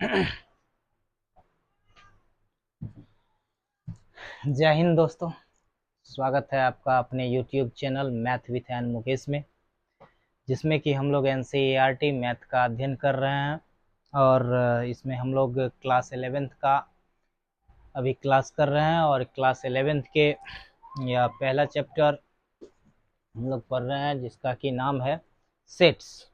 जय हिंद दोस्तों, स्वागत है आपका अपने YouTube channel math with an Mukesh में, जिसमें कि हम लोग NCERT मैथ का अध्ययन कर रहे हैं। और इसमें हम लोग क्लास 11th का अभी क्लास कर रहे हैं और क्लास 11th के या पहला चैप्टर हम लोग पढ़ रहे हैं, जिसका कि नाम है सेट्स।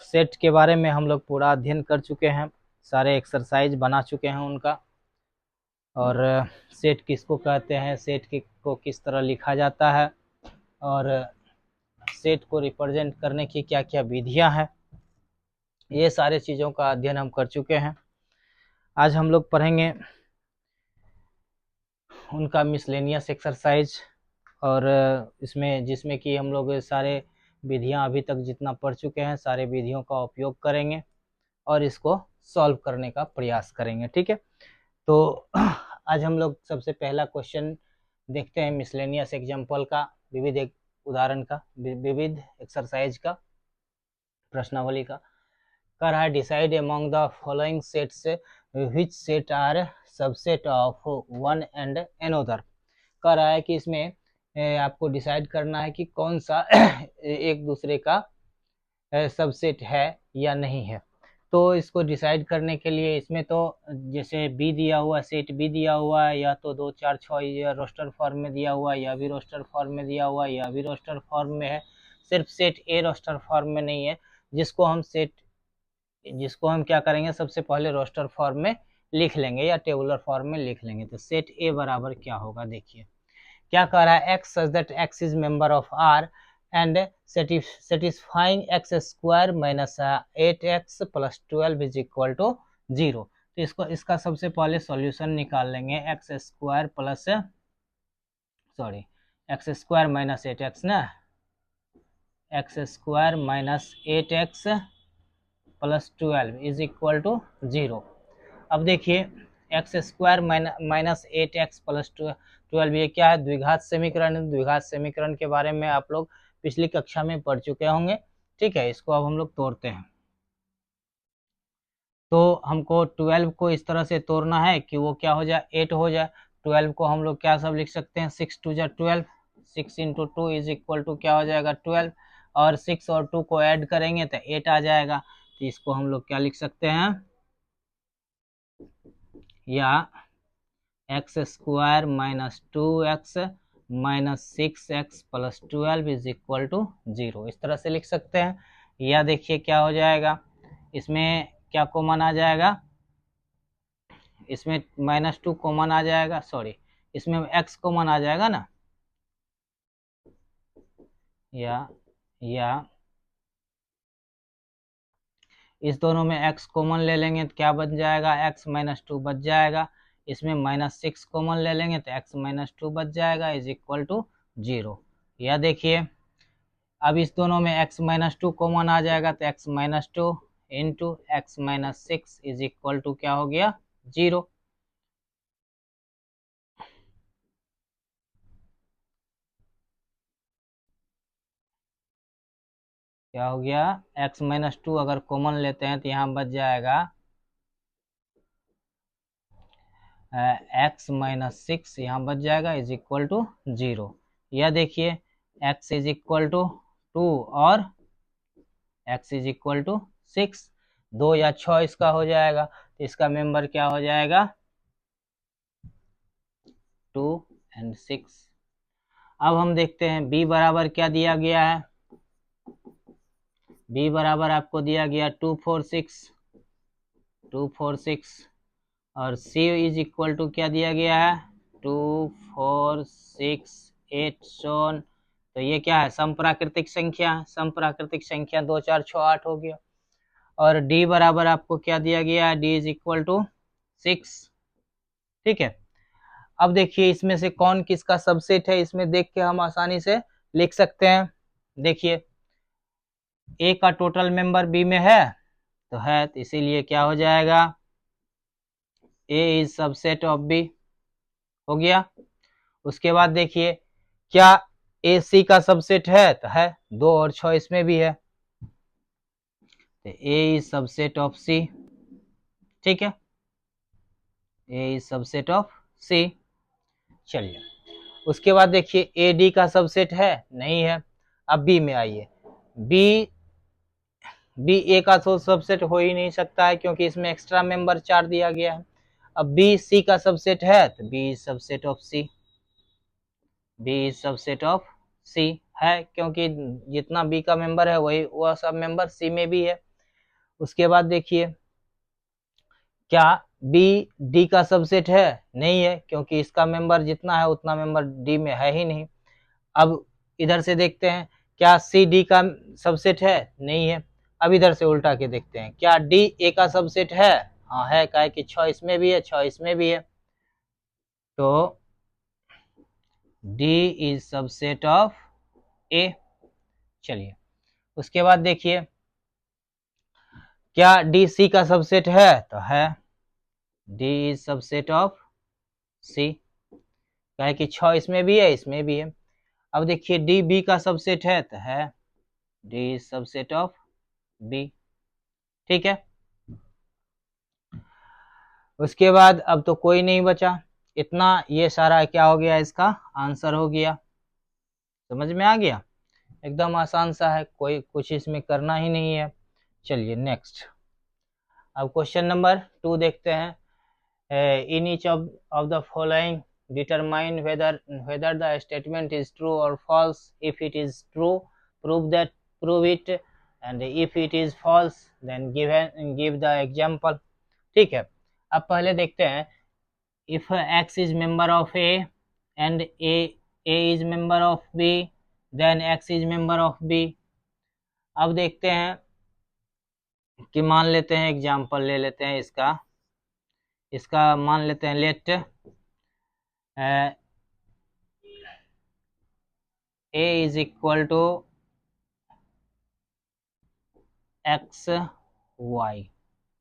सेट के बारे में हम लोग पूरा अध्ययन कर चुके हैं, सारे एक्सरसाइज बना चुके हैं उनका। और सेट किसको कहते हैं, सेट को किस तरह लिखा जाता है, और सेट को रिप्रेजेंट करने की क्या क्या विधियां हैं, ये सारे चीज़ों का अध्ययन हम कर चुके हैं। आज हम लोग पढ़ेंगे उनका मिसलेनियस एक्सरसाइज, और इसमें जिसमें कि हम लोग सारे विधियां अभी तक जितना पढ़ चुके हैं सारे विधियों का उपयोग करेंगे और इसको सॉल्व करने का प्रयास करेंगे। ठीक है, तो आज हम लोग सबसे पहला क्वेश्चन देखते हैं मिसलेनियस एग्जाम्पल का, विविध एक उदाहरण का, विविध एक्सरसाइज का, प्रश्नावली का। कर रहा है decide among the following sets which set are subset of one and another. कर रहा है कि इसमें आपको डिसाइड करना है कि कौन सा एक दूसरे का सबसेट है या नहीं है। तो इसको डिसाइड करने के लिए इसमें तो जैसे बी दिया हुआ, सेट बी दिया हुआ है, या तो 2 4 6 या रोस्टर फॉर्म में दिया हुआ है, या भी रोस्टर फॉर्म में दिया हुआ है, या भी रोस्टर फॉर्म में है। सिर्फ सेट ए रोस्टर फॉर्म में नहीं है, जिसको हम क्या करेंगे, सबसे पहले रोस्टर फॉर्म में लिख लेंगे या टेबुलर फॉर्म में लिख लेंगे। तो सेट ए बराबर क्या होगा, देखिए क्या कह रहा है, x such that x is member of R and satisfying x square minus 8x plus 12 is equal to 0। तो इसका सबसे पहले सॉल्यूशन निकाल लेंगे, एक्स स्क्वायर माइनस 8x ना, x square minus 8x plus 12 is equal to 0। अब देखिए x square minus 8x plus 12 ये क्या है, द्विघात समीकरण। द्विघात समीकरण के बारे में आप लोग पिछली कक्षा में पढ़ चुके होंगे। ठीक है, इसको अब हम लोग तोड़ते हैं। तो हमको 12 को इस तरह से तोड़ना है कि वो क्या हो जाए, 8 हो जाए। 12 को हम लोग क्या सब लिख सकते हैं, 6 2 जा 12, 6 इंटू 2 इज इक्वल टू क्या हो जाएगा 12, और 6 और 2 को ऐड करेंगे तो 8 आ जाएगा। तो इसको हम लोग क्या लिख सकते हैं, या x square minus 2x minus 6x plus 12 is equal to 0, इस तरह से लिख सकते हैं। या देखिए क्या हो जाएगा, इसमें क्या कॉमन आ जाएगा, इसमें -2 कॉमन आ जाएगा, सॉरी इसमें x कॉमन आ जाएगा ना, या इस दोनों में x कॉमन ले लेंगे तो क्या बन जाएगा, x माइनस 2 बच जाएगा। इसमें -6 कॉमन ले लेंगे तो x माइनस 2 बच जाएगा इज इक्वल टू 0। या देखिए अब इस दोनों में x माइनस 2 कॉमन आ जाएगा तो x minus 2 into x minus 6 is equal to क्या हो गया 0। क्या हो गया, x माइनस 2 अगर कॉमन लेते हैं तो यहाँ बच जाएगा x माइनस 6, यहाँ बच जाएगा इज इक्वल टू 0। या देखिए x इज इक्वल टू 2 और x इज इक्वल टू 6, 2 या 6 इसका हो जाएगा, तो इसका मेंबर क्या हो जाएगा 2 एंड 6। अब हम देखते हैं b बराबर क्या दिया गया है, b बराबर आपको दिया गया 2 4 6, और c इज इक्वल टू क्या दिया गया है 2 4 6 8 सोन। तो ये क्या है, समप्राकृतिक संख्या, समप्राकृतिक संख्या 2 4 6 8 हो गया। और d बराबर आपको क्या दिया गया है, d इज इक्वल टू 6। ठीक है, अब देखिए इसमें से कौन किसका सबसेट है, इसमें देख के हम आसानी से लिख सकते हैं। देखिए a का टोटल मेंबर b में है, तो इसीलिए क्या हो जाएगा, a is subset of b हो गया। उसके बाद देखिए क्या a c का सबसेट है, तो है, 2 और 6 इसमें भी है, तो a is subset of c। ठीक है, ए इज सबसेट ऑफ सी। चलिए उसके बाद देखिए ए डी का सबसेट है, नहीं है। अब बी में आइए, बी बी ए का तो सबसेट हो ही नहीं सकता है क्योंकि इसमें एक्स्ट्रा मेंबर 4 दिया गया है। अब बी सी का सबसेट है तो B is subset of C, B is subset of C है क्योंकि जितना बी का मेंबर है वही वह सब मेंबर सी में भी है। उसके बाद देखिए क्या बी डी का सबसेट है, नहीं है क्योंकि इसका मेंबर जितना है उतना मेंबर डी में है ही नहीं। अब इधर से देखते हैं क्या सी डी का सबसेट है, नहीं है। अब इधर से उल्टा के देखते हैं क्या डी ए का सबसेट है, हाँ है, क्या है कि 6 इसमें भी है 6 इसमें भी है, तो डी इज सबसेट ऑफ ए। चलिए उसके बाद देखिए क्या डी सी का सबसेट है, तो है, D is subset of C, क्या है कि 6 इसमें भी है इसमें भी है। अब देखिए डी बी का सबसेट है, तो है, D is subset of B. ठीक है, उसके बाद अब तो कोई नहीं बचा, इतना ये सारा क्या हो गया, इसका आंसर हो गया। समझ में आ गया, एकदम आसान सा है, कोई कुछ इसमें करना ही नहीं है। चलिए नेक्स्ट, अब क्वेश्चन नंबर 2 देखते हैं। In each of the following determine whether the statement is true or false. If it is true, prove it, and if it is false, then give the example. ठीक है, अब पहले देखते हैं, if x is member of a and a is member of b, then x is member of b। अब देखते हैं कि मान लेते हैं, एग्जाम्पल ले लेते हैं इसका मान लेते हैं, let a is equal to x y.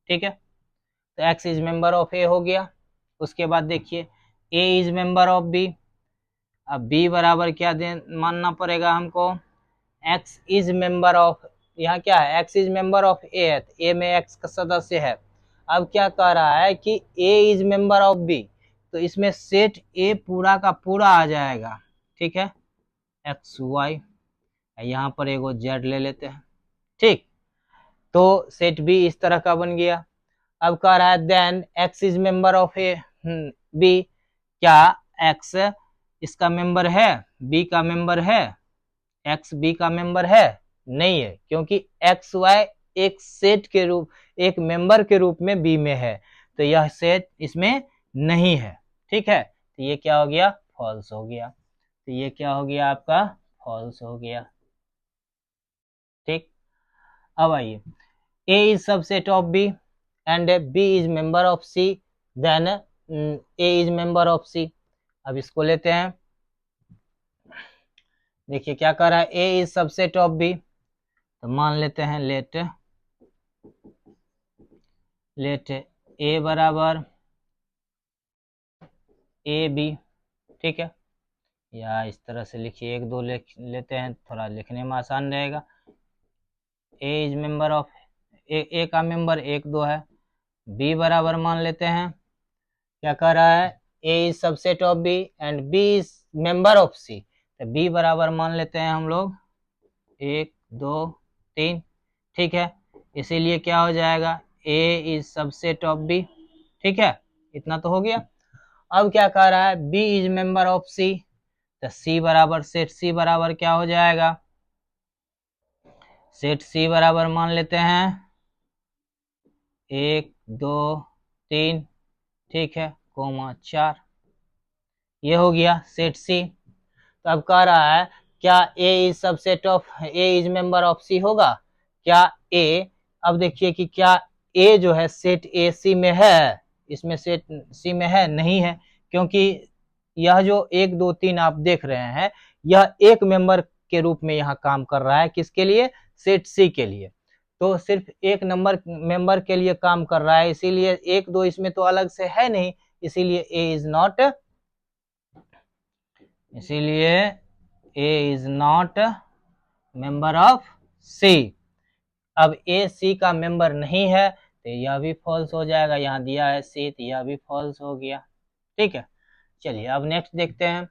ठीक है, तो x is member of a हो गया। उसके बाद देखिए a is member of b, अब b बराबर क्या मानना पड़ेगा हमको, x इज मेंबर ऑफ, यहाँ क्या है, x is member of a है, तो a में x का सदस्य है। अब क्या कह रहा है कि a is member of b, तो इसमें सेट a पूरा का पूरा आ जाएगा। ठीक है, एक्स वाई, यहाँ पर एगो जेड ले लेते हैं। ठीक, तो सेट बी इस तरह का बन गया। अब कह रहा है then x is member of A B, क्या एक्स इसका मेंबर है, बी का मेंबर है, एक्स बी का मेंबर है, नहीं है क्योंकि एक्स वाई एक सेट के रूप, एक मेंबर के रूप में बी में है, तो यह सेट इसमें नहीं है। ठीक है, तो ये क्या हो गया, फॉल्स हो गया। तो ये क्या हो गया आपका, फॉल्स हो गया। ठीक, अब आइए, A is subset of B and B is member of C, then A is member of C। अब इसको लेते हैं, देखिए क्या कर रहा है, A is subset of B, तो मान लेते हैं लेट A बराबर ए बी। ठीक है, या इस तरह से लिखिए, एक दो लेते हैं, थोड़ा लिखने में आसान रहेगा। ए इज मेंबर ऑफ ए का मेंबर 1 2 है, बी बराबर मान लेते हैं, क्या कह रहा है, A is subset of B and B is member of C, तो बी बराबर मान लेते हैं हम लोग 1 2 3। ठीक है, इसीलिए क्या हो जाएगा, A is subset of B. ठीक है, इतना तो हो गया। अब क्या कह रहा है, B is member of C, तो सी बराबर सेट सी बराबर क्या हो जाएगा, सेट सी बराबर मान लेते हैं 1 2 3। ठीक है, कोमा 4, ये हो गया सेट सी। तो अब कह रहा है क्या A is subset of, A is member of C होगा क्या, ए, अब देखिए कि क्या ए जो है सेट ए सी में है, इसमें सेट सी में है, नहीं है क्योंकि यह जो 1 2 3 आप देख रहे हैं, यह एक मेंबर के रूप में यहाँ काम कर रहा है, किसके लिए, सेट सी के लिए, तो सिर्फ एक नंबर मेंबर के लिए काम कर रहा है, इसीलिए 1 2 इसमें तो अलग से है नहीं, इसीलिए ए इज नॉट, इसीलिए ए इज नॉट मेंबर ऑफ सी। अब ए सी का मेंबर नहीं है, तो यह भी फॉल्स हो जाएगा। यहाँ दिया है सी, तो यह भी फॉल्स हो गया। ठीक है, चलिए अब नेक्स्ट देखते हैं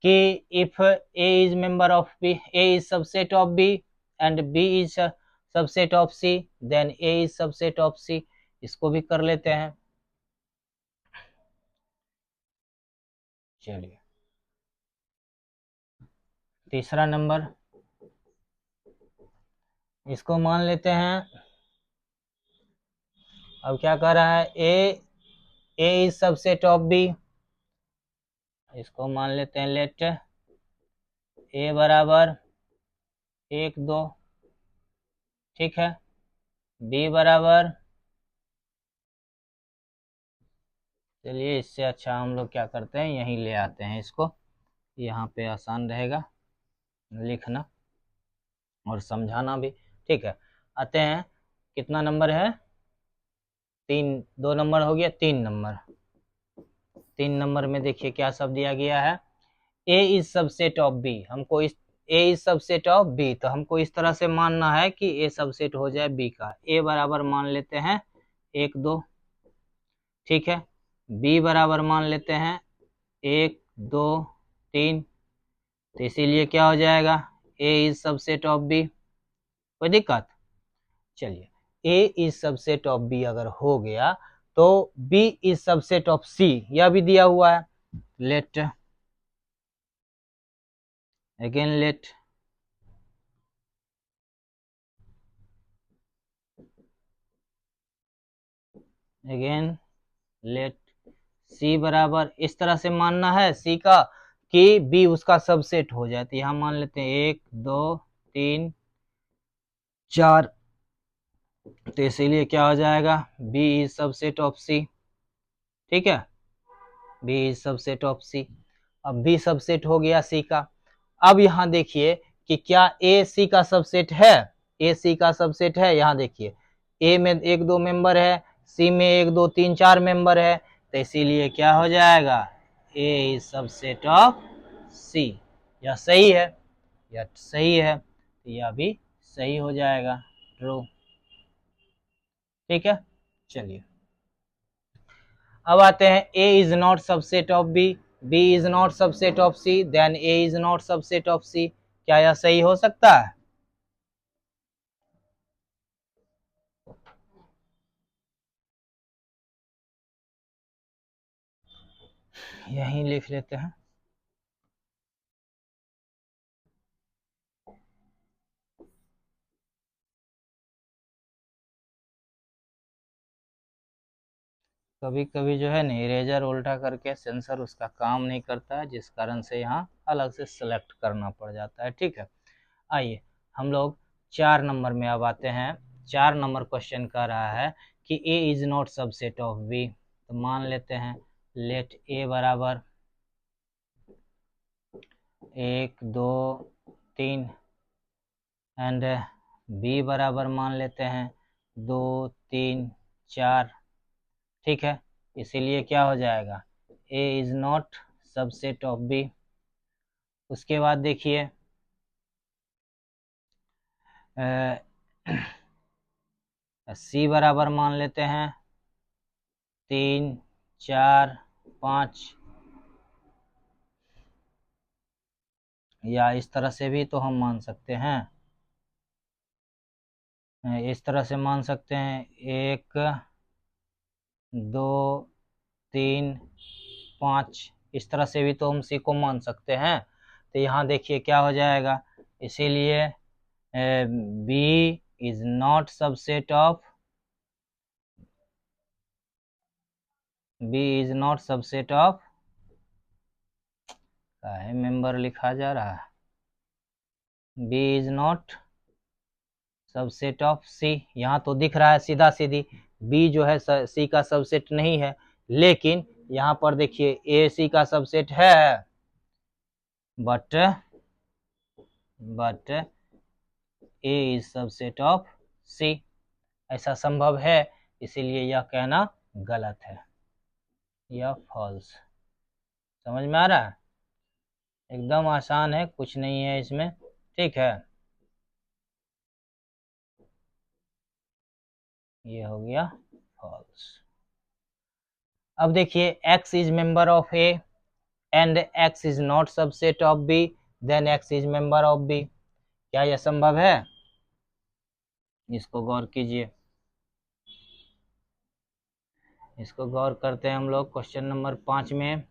कि if A is member of B, A is subset of B and B is subset of C, then A is subset of C. इसको भी कर लेते हैं। चलिए तीसरा नंबर, इसको मान लेते हैं। अब क्या कर रहा है, A is subset of B, इसको मान लेते हैं लेट ए बराबर 1 2, ठीक है, बी बराबर, चलिए इससे अच्छा हम लोग क्या करते हैं, यहीं ले आते हैं इसको, यहाँ पे आसान रहेगा लिखना और समझाना भी। ठीक है, आते हैं, कितना नंबर है, 3, 2 नंबर हो गया, 3 नंबर। 3 नंबर में देखिए क्या सब दिया गया है, A is subset of B, हमको इस ए इज सबसेट ऑफ बी, तो हमको इस तरह से मानना है कि ए सबसेट हो जाए बी का। ए बराबर मान लेते हैं 1 2, ठीक है, बी बराबर मान लेते हैं 1 2 3, तो इसीलिए क्या हो जाएगा, A is subset of B. कोई दिक्कत, चलिए A is subset of B अगर हो गया तो B is subset of C, यह भी दिया हुआ है। Let again let again let C बराबर, इस तरह से मानना है सी का कि बी उसका सबसेट हो जाए। तो यहां मान लेते हैं 1 2 3 4, तो इसीलिए क्या हो जाएगा, बी इज सबसेट ऑफ सी। ठीक है, बी इज सबसेट ऑफ सी। अब बी सबसेट हो गया सी का। अब यहाँ देखिए कि क्या ए सी का सबसेट है, ए सी का सबसेट है। यहाँ देखिए ए में 1 2 मेंबर है, सी में 1 2 3 4 मेंबर है, तो इसीलिए क्या हो जाएगा, A is subset of C. यह सही है, यह सही है, तो यह भी सही हो जाएगा, ट्रू। ठीक है, चलिए अब आते हैं, A is not subset of B, B is not subset of C, then A is not subset of C. क्या यह सही हो सकता है, यहीं लिख लेते हैं। कभी कभी जो है ना इरेजर उल्टा करके सेंसर उसका काम नहीं करता है, जिस कारण से यहाँ अलग से सेलेक्ट करना पड़ जाता है। ठीक है, आइए हम लोग 4 नंबर में अब आते हैं। 4 नंबर क्वेश्चन कह रहा है कि A is not subset of B, तो मान लेते हैं लेट ए बराबर 1 2 3 एंड बी बराबर मान लेते हैं 2 3 4। ठीक है, इसीलिए क्या हो जाएगा, A is not subset of B. उसके बाद देखिए सी बराबर मान लेते हैं 3 4 5, या इस तरह से भी तो हम मान सकते हैं, इस तरह से मान सकते हैं 1 2 3 5, इस तरह से भी तो हम सी को मान सकते हैं। तो यहाँ देखिए क्या हो जाएगा, इसीलिए B is not subset of, B is not subset of, काहे मेंबर लिखा जा रहा है, B is not subset of C. यहाँ तो दिख रहा है सीधा सीधी बी जो है सी का सबसेट नहीं है, लेकिन यहाँ पर देखिए ए सी का सबसेट है, but A is subset of C, ऐसा संभव है, इसीलिए यह कहना गलत है, यह फॉल्स। समझ में आ रहा है, एकदम आसान है, कुछ नहीं है इसमें। ठीक है, ये हो गया फॉल्स। अब देखिए x is member of A and x is not subset of b, then x is member of b। क्या यह संभव है? इसको गौर कीजिए, इसको गौर करते हैं हम लोग क्वेश्चन नंबर 5 में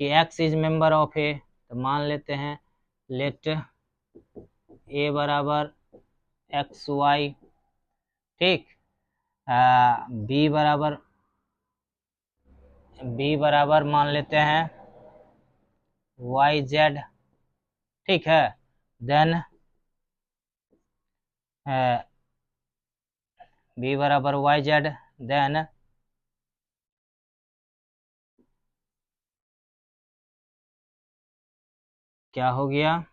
कि x इज मेंबर ऑफ ए, तो मान लेते हैं लेट ए बराबर एक्स वाई, ठीक, बी बराबर मान लेते हैं वाई जेड, ठीक है, देन बी बराबर वाई जेड, देन क्या हो गया,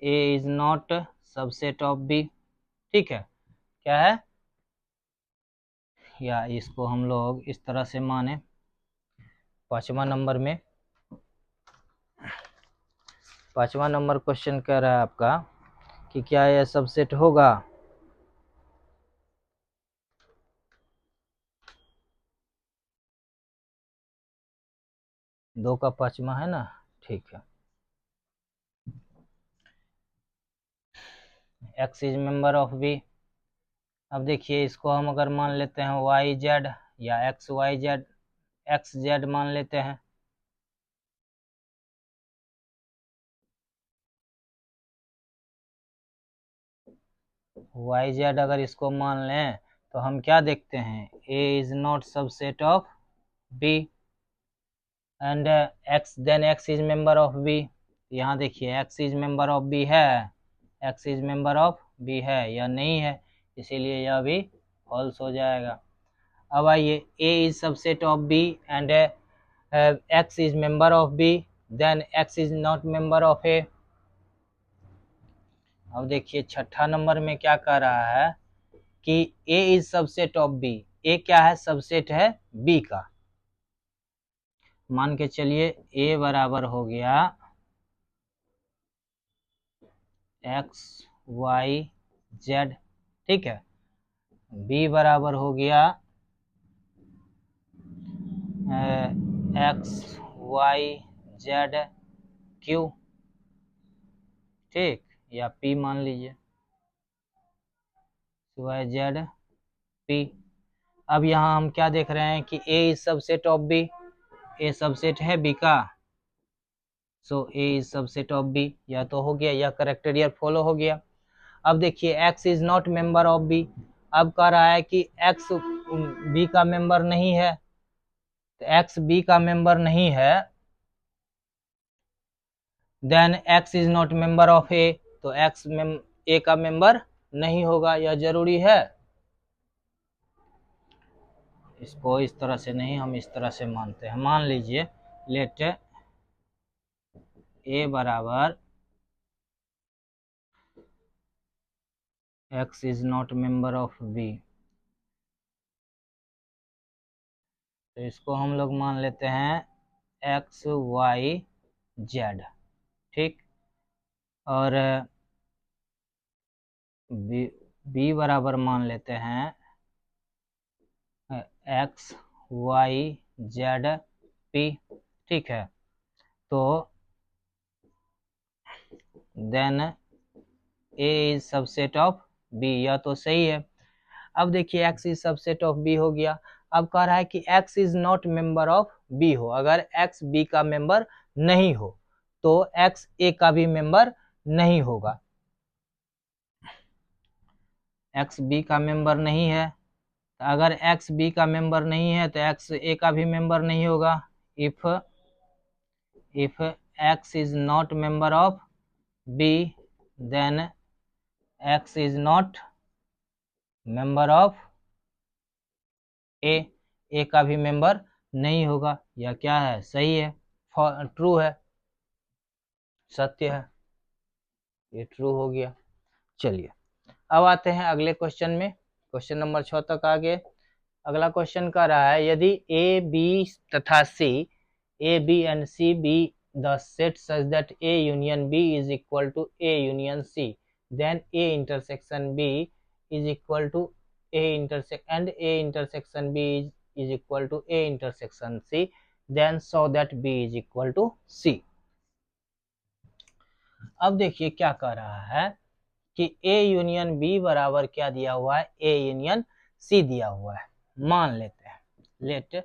A is not subset of B, ठीक है, क्या है, या इसको हम लोग इस तरह से माने 5वां नंबर में, 5वां नंबर क्वेश्चन कह रहा है आपका कि क्या यह सबसेट होगा, दो का 5वां है ना, ठीक है, x is member of B. अब देखिए इसको हम अगर मान लेते हैं वाई जेड या x y z, x z मान लेते हैं, वाई जेड अगर इसको मान लें तो हम क्या देखते हैं, A is not subset of B and X, then x is member of B. यहाँ देखिए X is member of B है, x is member of B है या नहीं है, इसीलिए यह भी फॉल्स हो जाएगा। अब आइए A is subset of B and X is member of B, then x is not member of A. अब देखिए 6ठा नंबर में क्या कह रहा है कि A is subset of B, ए क्या है, सबसेट है बी का। मान के चलिए ए बराबर हो गया एक्स वाई जेड, ठीक है, बी बराबर हो गया एक्स वाई जेड क्यू, ठीक, या पी मान लीजिए, वाई जेड पी। अब यहाँ हम क्या देख रहे हैं कि A is subset of B, A subset है बी का, so A is subset of B, या तो हो गया या करेक्टेरियर फॉलो हो गया। अब देखिए x is not member of b, अब कह रहा है कि x b का मेंबर नहीं है, तो x b का मेंबर नहीं है, then x is not member of a, तो x a का मेंबर नहीं होगा, यह जरूरी है। इसको इस तरह से नहीं, हम इस तरह से मानते हैं, मान लीजिए लेट a बराबर x is not member of b, तो इसको हम लोग मान लेते हैं एक्स वाई जेड, ठीक, और बी बराबर मान लेते हैं एक्स वाई जेड पी, ठीक है, तो then A is subset of B, यह तो सही है। अब देखिए X is subset of B हो गया, अब कह रहा है कि X is not member of B हो, अगर एक्स बी का मेंबर नहीं हो तो एक्स ए का भी मेंबर नहीं होगा, एक्स बी का मेंबर नहीं है, तो अगर एक्स बी का मेंबर नहीं है तो एक्स ए का भी मेंबर नहीं होगा। If X is not member of B then x is not member of A का भी मेंबर नहीं होगा, यह क्या है, सही है, ट्रू है, सत्य है, ये ट्रू हो गया। चलिए अब आते हैं अगले क्वेश्चन में, क्वेश्चन नंबर 6 तक आ गए। अगला क्वेश्चन कह रहा है यदि ए बी तथा C, A B and C B the set such that A union B is equal to A union C, then A intersection B is equal to A intersection B is equal to A intersection C, then show that B is equal to C. अब देखिए क्या कह रहा है कि A union B बराबर क्या दिया हुआ है, A यूनियन C दिया हुआ है। मान लेते हैं let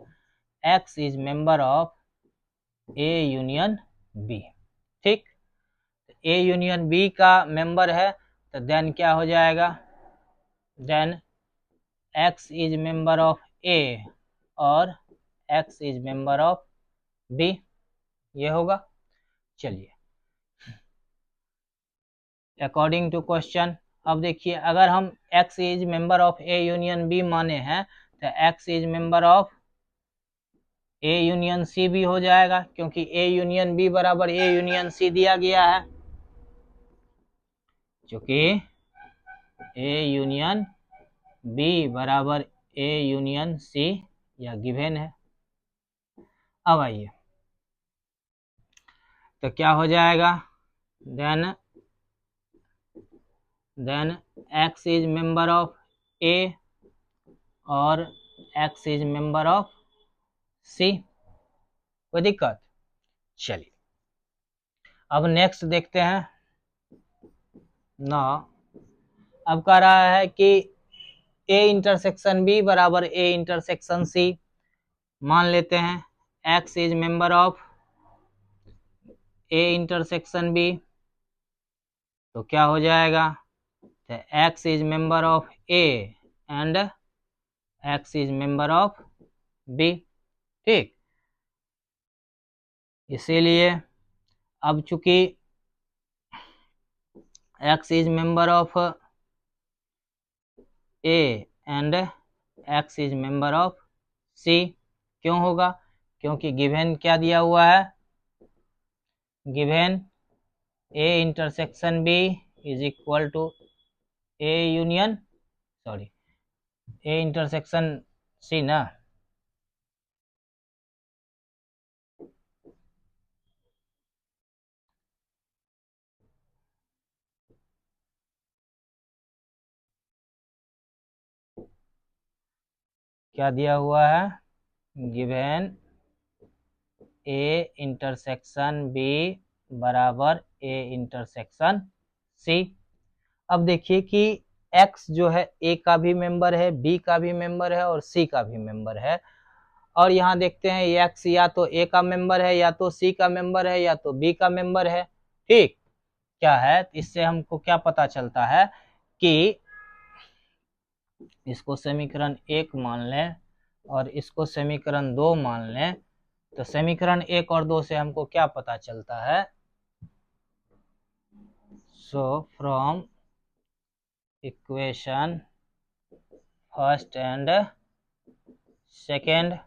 X is member of A union B, ठीक। A यूनियन B का मेंबर है तो देन क्या हो जाएगा, then X is member of A और X is member of B, ये होगा। चलिए अकॉर्डिंग टू क्वेश्चन, अब देखिए अगर हम X is member of A union B माने हैं तो X is member of A union C भी हो जाएगा, क्योंकि A यूनियन B बराबर A यूनियन C दिया गया है, क्योंकि A यूनियन B बराबर A यूनियन C या गिवन है। अब आइए तो क्या हो जाएगा, then X is member of A और X is member of C, कोई दिक्कत। चलिए अब नेक्स्ट देखते हैं ना। अब कह रहा है कि A इंटरसेक्शन B बराबर A इंटरसेक्शन C, मान लेते हैं X is member of A intersection B, तो क्या हो जाएगा, तो X is member of A and X is member of B, ठीक। इसीलिए अब चूंकि X is member of A and X is member of C, क्यों होगा, क्योंकि गिवन क्या दिया हुआ है, given A intersection B is equal to A union A intersection C ना, क्या दिया हुआ है, गिवन A इंटरसेक्शन B बराबर A इंटरसेक्शन C। अब देखिए कि X जो है A का भी मेंबर है, B का भी मेंबर है और C का भी मेंबर है, और यहाँ देखते हैं X या तो A का मेंबर है या तो C का मेंबर है या तो B का मेंबर है, ठीक। क्या है, इससे हमको क्या पता चलता है कि इसको समीकरण 1 मान लें और इसको समीकरण 2 मान लें, तो समीकरण 1 और 2 से हमको क्या पता चलता है, so from equation first and second,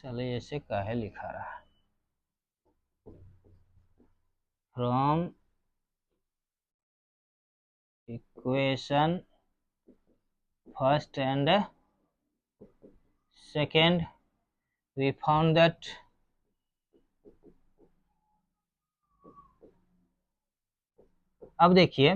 चलिए ऐसे काहे लिखा रहा है, from equation first and second we found that अब देखिए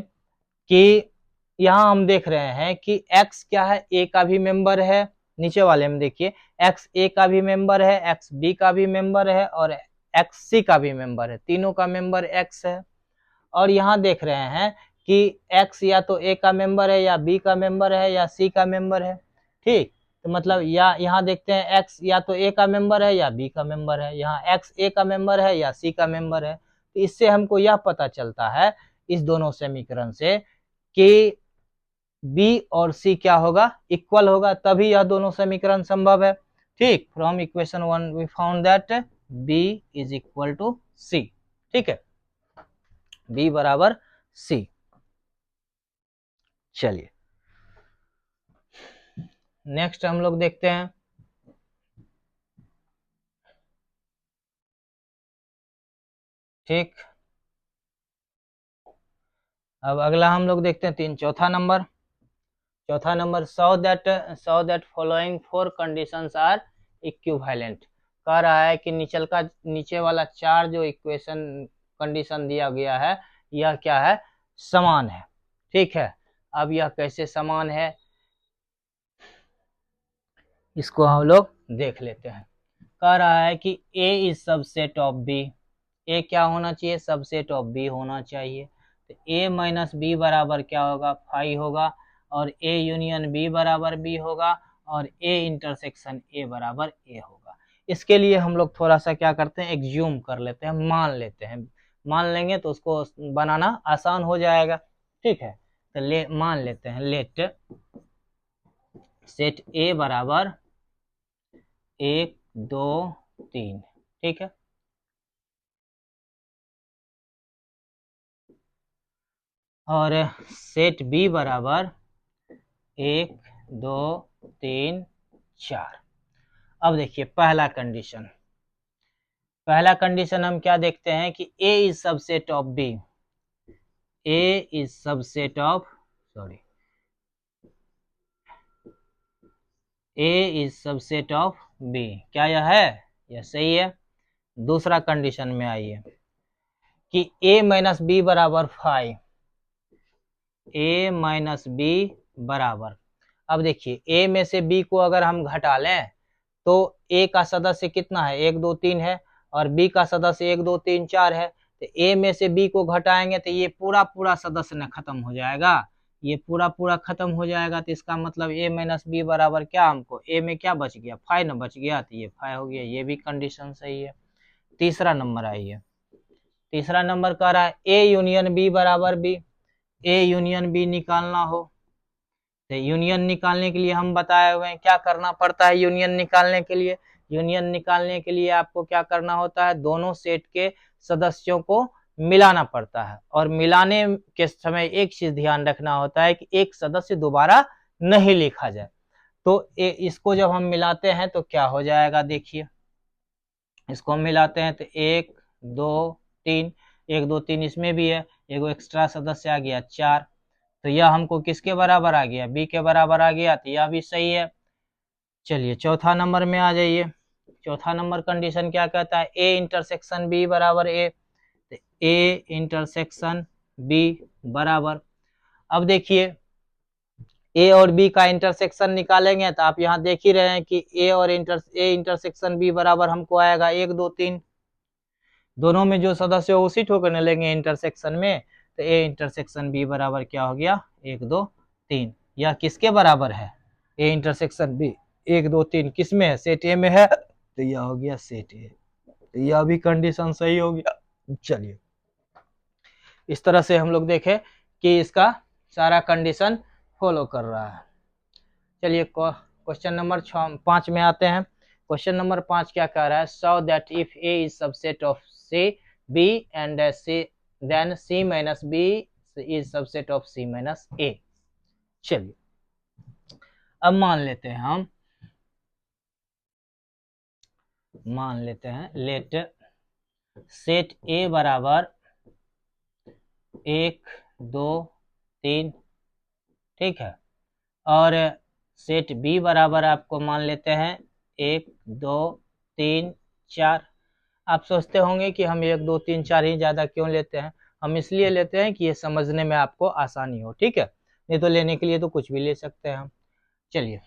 कि यहाँ हम देख रहे हैं कि X क्या है, A का भी मेंबर है, नीचे वाले में देखिए X A का भी मेंबर है, X B का भी मेंबर है और X C का भी मेंबर है, तीनों का मेंबर X है। और यहाँ देख रहे हैं कि X या तो A का मेंबर है या B का मेंबर है या C का मेंबर है, ठीक। तो मतलब या यहाँ देखते हैं X या तो A का मेंबर है या B का मेंबर है, यहाँ X A का मेंबर है या C का मेंबर है। तो इससे हमको यह पता चलता है इस दोनों समीकरण से कि B और C क्या होगा, इक्वल होगा, तभी यह दोनों समीकरण संभव है, ठीक। From equation 1 we found that B is equal to C, ठीक है, B बराबर C। चलिए नेक्स्ट हम लोग देखते हैं, ठीक। अब अगला हम लोग देखते हैं चौथा number so that following 4 conditions are equivalent, कह रहा है कि नीचे वाला 4 जो इक्वेशन कंडीशन दिया गया है यह क्या है, समान है, ठीक है। अब यह कैसे समान है, इसको हम लोग देख लेते हैं। कह रहा है कि A is subset of B, ए क्या होना चाहिए, सबसेट ऑफ बी होना चाहिए। तो ए माइनस बी बराबर क्या होगा, 5 होगा, और ए यूनियन बी बराबर बी होगा, और ए इंटरसेक्शन ए बराबर ए होगा। इसके लिए हम लोग थोड़ा सा क्या करते हैं, एग्ज्यूम कर लेते हैं, मान लेते हैं। मान लेंगे तो उसको बनाना आसान हो जाएगा। ठीक है, तो मान लेते हैं, लेट सेट ए बराबर 1 2 3। ठीक है, और सेट बी बराबर 1 2 3 4। अब देखिए पहला कंडीशन हम क्या देखते हैं कि A is subset of B, A is subset of sorry A is subset of B. क्या यह है, यह सही है। दूसरा कंडीशन में आइए कि ए माइनस बी बराबर 5, ए माइनस बी बराबर, अब देखिए ए में से बी को अगर हम घटा लें तो ए का सदस्य कितना है, 1 2 3 है, और बी का सदस्य 1 2 3 4 है। तो ए में से बी को घटाएंगे तो ये पूरा पूरा सदस्य न खत्म हो जाएगा, ये पूरा पूरा खत्म हो जाएगा। तो इसका मतलब ए माइनस बी बराबर क्या, हमको ए में क्या बच गया, 5 न बच गया, तो ये 5 हो गया। ये भी कंडीशन सही है। तीसरा नंबर आइए, तीसरा नंबर कह रहा है ए यूनियन बी बराबर बी, ए यूनियन बी निकालना हो। तो यूनियन निकालने के लिए हम बताए हुए हैं क्या करना पड़ता है, यूनियन निकालने के लिए, यूनियन निकालने के लिए आपको क्या करना होता है, दोनों सेट के सदस्यों को मिलाना पड़ता है, और मिलाने के समय एक चीज ध्यान रखना होता है कि एक सदस्य दोबारा नहीं लिखा जाए। तो इसको जब हम मिलाते हैं तो क्या हो जाएगा, देखिए इसको हम मिलाते हैं तो 1 2 3, 1 2 3 इसमें भी है, एगो एक्स्ट्रा सदस्य आ गया 4। तो यह हमको किसके बराबर आ गया, बी के बराबर आ गया, तो यह भी सही है। चलिए चौथा नंबर में आ जाइए। चौथा नंबर कंडीशन क्या कहता है, ए इंटरसेक्शन बी बराबर ए, तो ए इंटरसेक्शन बी बराबर, अब देखिए ए और बी का इंटरसेक्शन निकालेंगे तो आप यहाँ देख ही रहे हैं कि ए और ए इंटरसेक्शन बी बराबर हमको आएगा 1 2 3। दोनों में जो सदस्य हो उसी ठोकर लेंगे इंटरसेक्शन में, तो ए इंटरसेक्शन बी बराबर क्या हो गया, 1 2 3। यह किसके बराबर है, ए इंटरसेक्शन बी 1 2 3 किस में है, सेट ए में है, तो यह हो गया सेट ए। तो यह भी कंडीशन सही हो गया। चलिए इस तरह से हम लोग देखें कि इसका सारा कंडीशन फॉलो कर रहा है। चलिए क्वेश्चन नंबर 5 में आते हैं। क्वेश्चन नंबर 5 क्या कह रहा है, so that if A is subset of C B and C then C minus B is subset of C minus A. चलिए अब मान लेते हैं लेट सेट ए बराबर 1 2 3, ठीक है, और सेट बी बराबर आपको मान लेते हैं 1 2 3 4। आप सोचते होंगे कि हम 1 2 3 4 ही ज़्यादा क्यों लेते हैं, हम इसलिए लेते हैं कि ये समझने में आपको आसानी हो, ठीक है, नहीं तो लेने के लिए तो कुछ भी ले सकते हैं हम। चलिए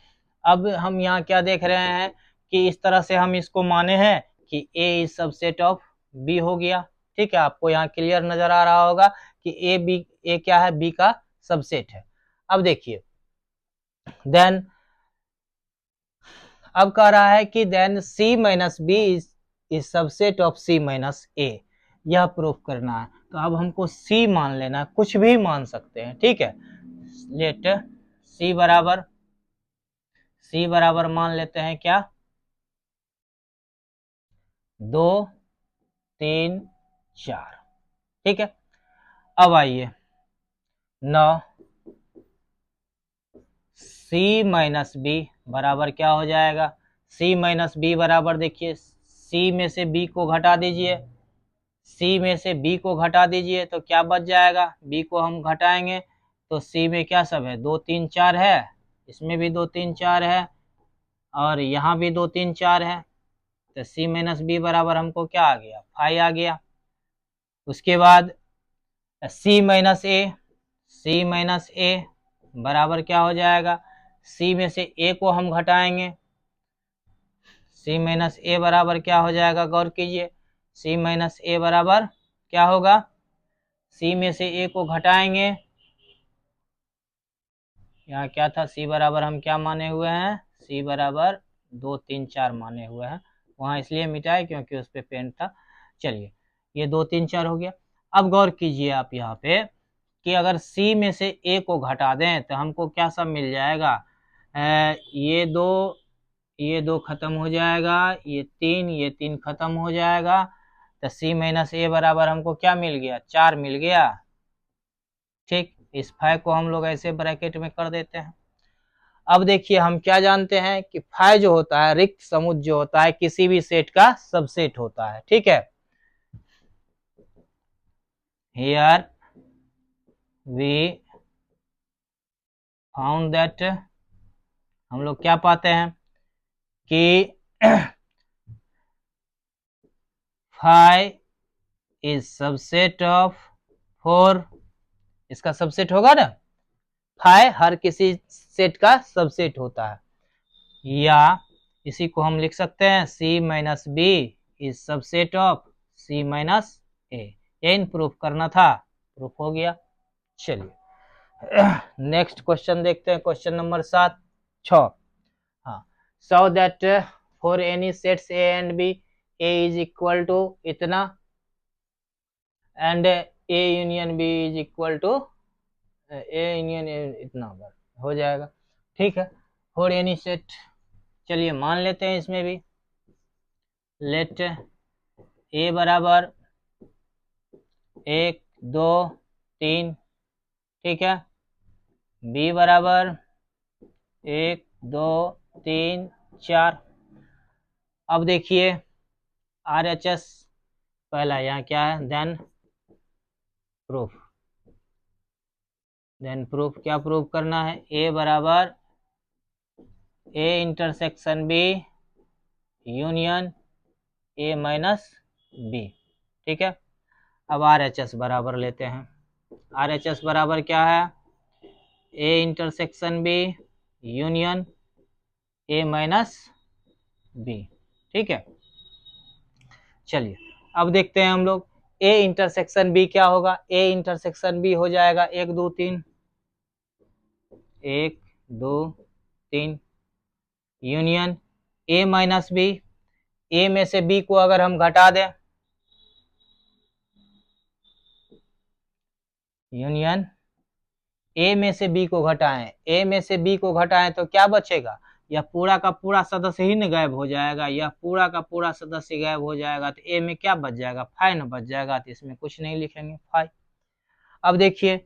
अब हम यहाँ क्या देख रहे हैं कि इस तरह से हम इसको माने हैं कि A is subset of B हो गया। ठीक है, आपको यहाँ क्लियर नजर आ रहा होगा कि ए क्या है, बी का सबसेट है। अब देखिए देन अब कह रहा है कि then C minus B is subset of C minus A, यह प्रूफ करना है। तो अब हमको सी मान लेना है, कुछ भी मान सकते हैं, ठीक है। लेट सी बराबर मान लेते हैं क्या, 2 3 4, ठीक है। अब आइए नौ सी माइनस बी बराबर क्या हो जाएगा, सी माइनस बी बराबर देखिए सी में से बी को घटा दीजिए, सी में से बी को घटा दीजिए तो क्या बच जाएगा, बी को हम घटाएंगे तो सी में क्या सब है, 2 3 4 है, इसमें भी 2 3 4 है, और यहाँ भी 2 3 4 है। तो सी माइनस बी बराबर हमको क्या आ गया, 5 आ गया। उसके बाद सी माइनस ए बराबर क्या हो जाएगा, सी में से ए को हम घटाएंगे सी माइनस ए बराबर क्या हो जाएगा, गौर कीजिए। सी माइनस ए बराबर क्या होगा, सी में से ए को घटाएंगे, यहाँ क्या था, सी बराबर हम क्या माने हुए हैं, सी बराबर 2 3 4 माने हुए हैं, वहां इसलिए मिटाए क्योंकि उस पे पेन था। चलिए ये 2 3 4 हो गया। अब गौर कीजिए आप यहाँ पे कि अगर सी में से ए को घटा दें तो हमको क्या सब मिल जाएगा, ये दो खत्म हो जाएगा, ये तीन खत्म हो जाएगा, तो सी माइनस ए बराबर हमको क्या मिल गया, 4 मिल गया। ठीक, इस 5 को हम लोग ऐसे ब्रैकेट में कर देते हैं। अब देखिए हम क्या जानते हैं कि 5 जो होता है, रिक्त समुच्चय जो होता है, किसी भी सेट का सबसेट होता है। ठीक है, हियर वी फाउंड दैट, हम लोग क्या पाते हैं कि 5 इज सबसेट ऑफ 4, इसका सबसेट होगा ना, 5 हर किसी सेट का सबसेट होता है, या इसी को हम लिख सकते हैं C minus B is subset of C minus A. ये प्रूफ करना था, प्रूफ हो गया। चलिए नेक्स्ट क्वेश्चन देखते हैं, क्वेश्चन नंबर 6। हाँ, so that for any sets A and B A is equal to इतना and A union B is equal to A union इतना हो जाएगा। ठीक है, फॉर एनी सेट, चलिए मान लेते हैं इसमें भी, लेट ए बराबर 1 2 3, ठीक है, बी बराबर 1 2 3 4। अब देखिए RHS पहला यहाँ क्या है, देन प्रूफ, क्या प्रूफ करना है, ए बराबर A intersection B union A minus B. ठीक है, अब RHS बराबर लेते हैं, RHS बराबर क्या है, A intersection B union A minus B. ठीक है, चलिए अब देखते हैं हम लोग ए इंटरसेक्शन बी क्या होगा, ए इंटरसेक्शन बी हो जाएगा 1 2 3, 1 2 3 यूनियन ए माइनस बी, ए में से बी को अगर हम घटा दें, यूनियन ए में से बी को घटाएं, ए में से बी को घटाएं तो क्या बचेगा, यह पूरा का पूरा सदस्य ही न गायब हो जाएगा, यह पूरा का पूरा सदस्य गायब हो जाएगा, तो ए में क्या बच जाएगा, 5 न बच जाएगा, तो इसमें कुछ नहीं लिखेंगे 5। अब देखिए,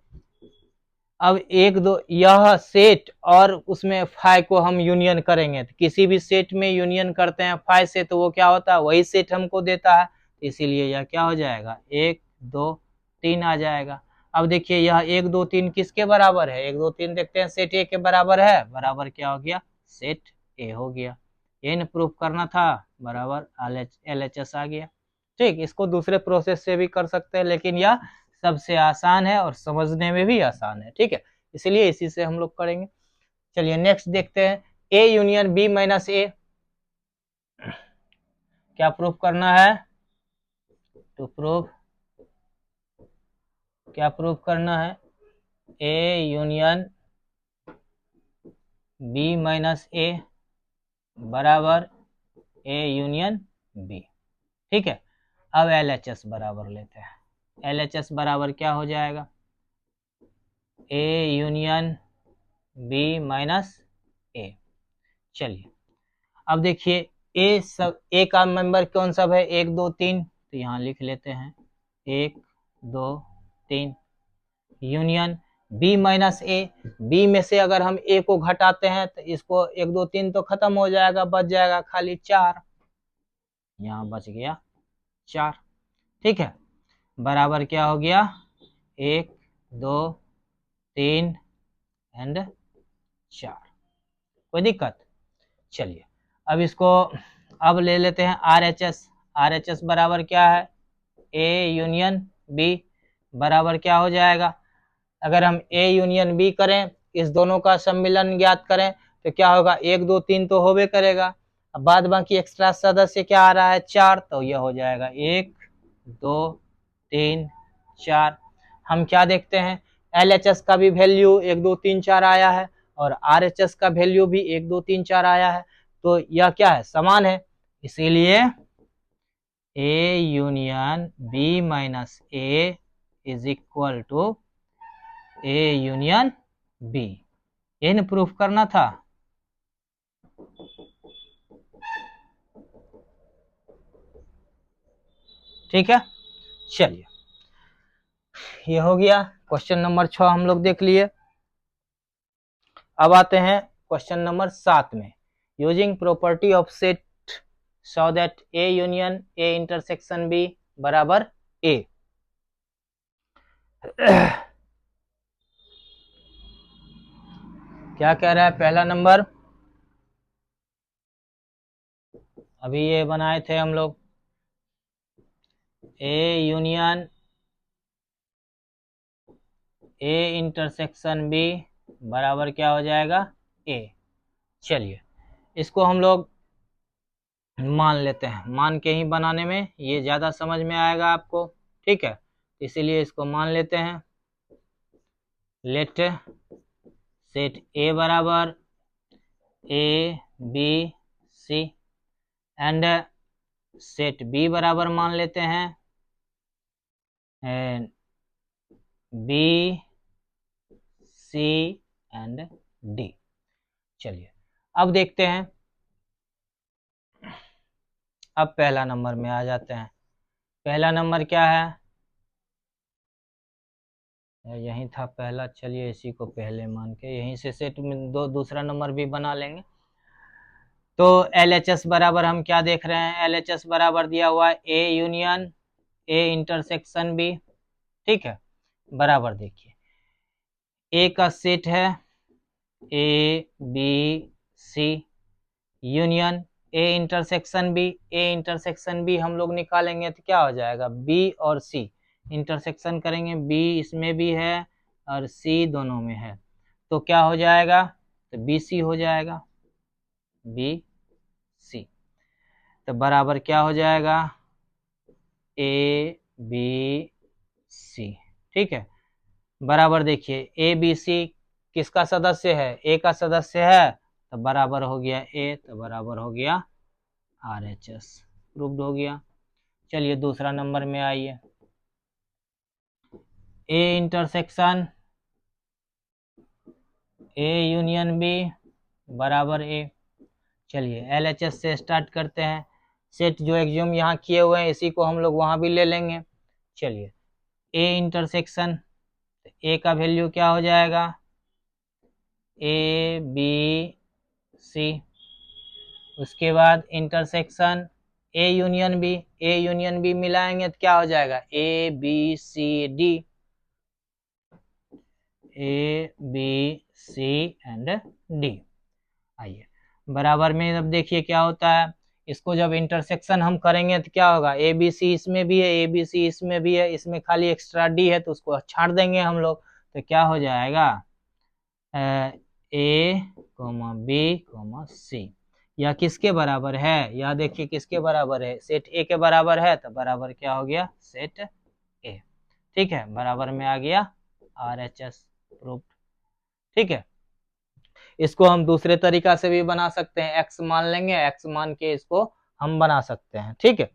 अब 1 2 यह सेट और उसमें 5 को हम यूनियन करेंगे, तो किसी भी सेट में यूनियन करते हैं 5 से तो वो क्या होता है, वही सेट हमको देता है, इसीलिए यह क्या हो जाएगा, 1 2 3 आ जाएगा। अब देखिए यह 1 2 3 किसके बराबर है, 1 2 3 देखते हैं, सेट ए के बराबर है, बराबर क्या हो गया, सेट ए हो गया। ये न प्रूफ करना था, बराबर LHS आ गया। ठीक, इसको दूसरे प्रोसेस से भी कर सकते हैं, लेकिन यह सबसे आसान है और समझने में भी आसान है। ठीक है, इसलिए इसी से हम लोग करेंगे। चलिए नेक्स्ट देखते हैं, ए यूनियन बी माइनस ए, क्या प्रूफ करना है, टू प्रूफ, क्या प्रूफ करना है, ए यूनियन बी माइनस ए बराबर ए यूनियन बी। ठीक है, अब LHS बराबर लेते हैं, LHS बराबर क्या हो जाएगा, ए यूनियन बी माइनस ए। चलिए अब देखिए ए सब, ए का मेंबर कौन सब है, 1 2 3, तो यहाँ लिख लेते हैं 1 2 3 यूनियन बी माइनस ए, बी में से अगर हम ए को घटाते हैं तो इसको 1 2 3 तो खत्म हो जाएगा, बच जाएगा खाली 4, यहाँ बच गया 4। ठीक है, बराबर क्या हो गया, 1 2 3 एंड 4, कोई दिक्कत। चलिए अब इसको अब ले लेते हैं RHS, RHS बराबर क्या है, ए यूनियन बी बराबर क्या हो जाएगा, अगर हम ए यूनियन बी करें, इस दोनों का सम्मिलन ज्ञात करें तो क्या होगा, 1 2 3 तो होबे करेगा, अब बाद बाकी एक्स्ट्रा सदस्य क्या आ रहा है 4, तो यह हो जाएगा 1 2 3 4। हम क्या देखते हैं LHS का भी वैल्यू 1 2 3 4 आया है और RHS का वैल्यू भी 1 2 3 4 आया है, तो यह क्या है समान है, इसीलिए A union B minus A is equal to A union B। ये न प्रूफ करना था। ठीक है, चलिए ये हो गया क्वेश्चन नंबर 6 हम लोग देख लिए। अब आते हैं क्वेश्चन नंबर 7 में। Using property of set so that A union A intersection B बराबर A। क्या कह रहा है पहला नंबर, अभी ये बनाए थे हम लोग A union A intersection B बराबर क्या हो जाएगा A। चलिए इसको हम लोग मान लेते हैं, मान के ही बनाने में ये ज़्यादा समझ में आएगा आपको। ठीक है, इसीलिए इसको मान लेते हैं। लेट सेट A बराबर A B C and set B बराबर मान लेते हैं B C एंड D। चलिए अब देखते हैं, अब पहला नंबर में आ जाते हैं। पहला नंबर क्या है, यही था पहला, चलिए इसी को पहले मान के यहीं से सेट में दूसरा नंबर भी बना लेंगे। तो LHS बराबर हम क्या देख रहे हैं, LHS बराबर दिया हुआ है A union A intersection B। ठीक है, बराबर देखिए A का सेट है A B C union A intersection B। A intersection B हम लोग निकालेंगे तो क्या हो जाएगा B और C इंटरसेक्शन करेंगे, B इसमें भी है और C दोनों में है, तो क्या हो जाएगा तो BC हो जाएगा BC। तो बराबर क्या हो जाएगा ABC। ठीक है, बराबर देखिए ABC किसका सदस्य है A का सदस्य है, तो बराबर हो गया A, तो बराबर हो गया RHS, प्रूव्ड हो गया। चलिए दूसरा नंबर में आइए, A intersection A union B बराबर A। चलिए LHS से स्टार्ट करते हैं, सेट जो एग्ज्यूम यहाँ किए हुए हैं इसी को हम लोग वहाँ भी ले लेंगे। चलिए A इंटरसेक्शन A का वैल्यू क्या हो जाएगा A B C, उसके बाद इंटरसेक्शन A यूनियन B मिलाएंगे तो क्या हो जाएगा A B C D, A B C and D। आइए बराबर में अब देखिए क्या होता है, इसको जब इंटरसेक्शन हम करेंगे तो क्या होगा ABC इसमें भी है ABC इसमें भी है, इसमें खाली एक्स्ट्रा D है तो उसको छाड़ देंगे हम लोग, तो क्या हो जाएगा A B C। यह किसके बराबर है, यह देखिए किसके बराबर है सेट A के बराबर है, तो बराबर क्या हो गया सेट A। ठीक है, बराबर में आ गया RHS प्रूफ। ठीक है, इसको हम दूसरे तरीका से भी बना सकते हैं, x मान लेंगे, x मान के इसको हम बना सकते हैं। ठीक है,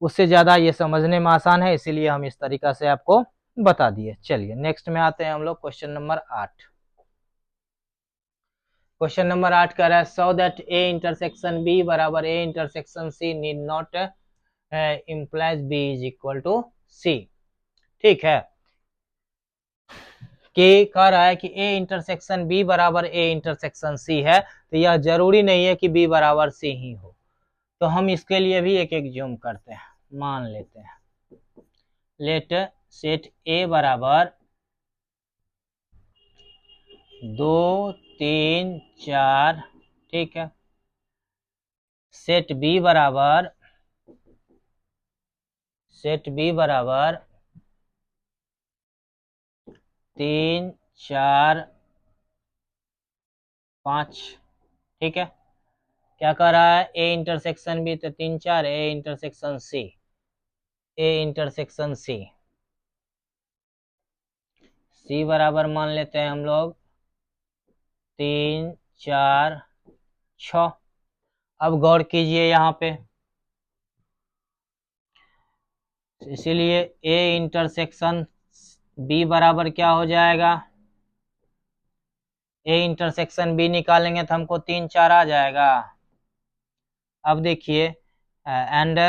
उससे ज्यादा ये समझने में आसान है, इसीलिए हम इस तरीका से आपको बता दिए। चलिए नेक्स्ट में आते हैं हम लोग क्वेश्चन नंबर 8। क्वेश्चन नंबर 8 कह रहा है so that A intersection B बराबर A intersection C need not implies B is equal to C। ठीक है, कि कह रहा है कि A इंटरसेक्शन B बराबर A इंटरसेक्शन C है, तो यह जरूरी नहीं है कि B बराबर C ही हो। तो हम इसके लिए भी एक एग्ज्यूम करते हैं, मान लेते हैं लेट सेट A बराबर 2 3 4। ठीक है, सेट B बराबर 3 4 5। ठीक है, क्या कह रहा है, ए इंटरसेक्शन बी तो 3 4, ए इंटरसेक्शन सी, ए इंटरसेक्शन सी, सी बराबर मान लेते हैं हम लोग 3 4 6। अब गौर कीजिए यहाँ पे, इसीलिए ए इंटरसेक्शन बी बराबर क्या हो जाएगा, ए इंटरसेक्शन बी निकालेंगे तो हमको 3 4 आ जाएगा। अब देखिए एंड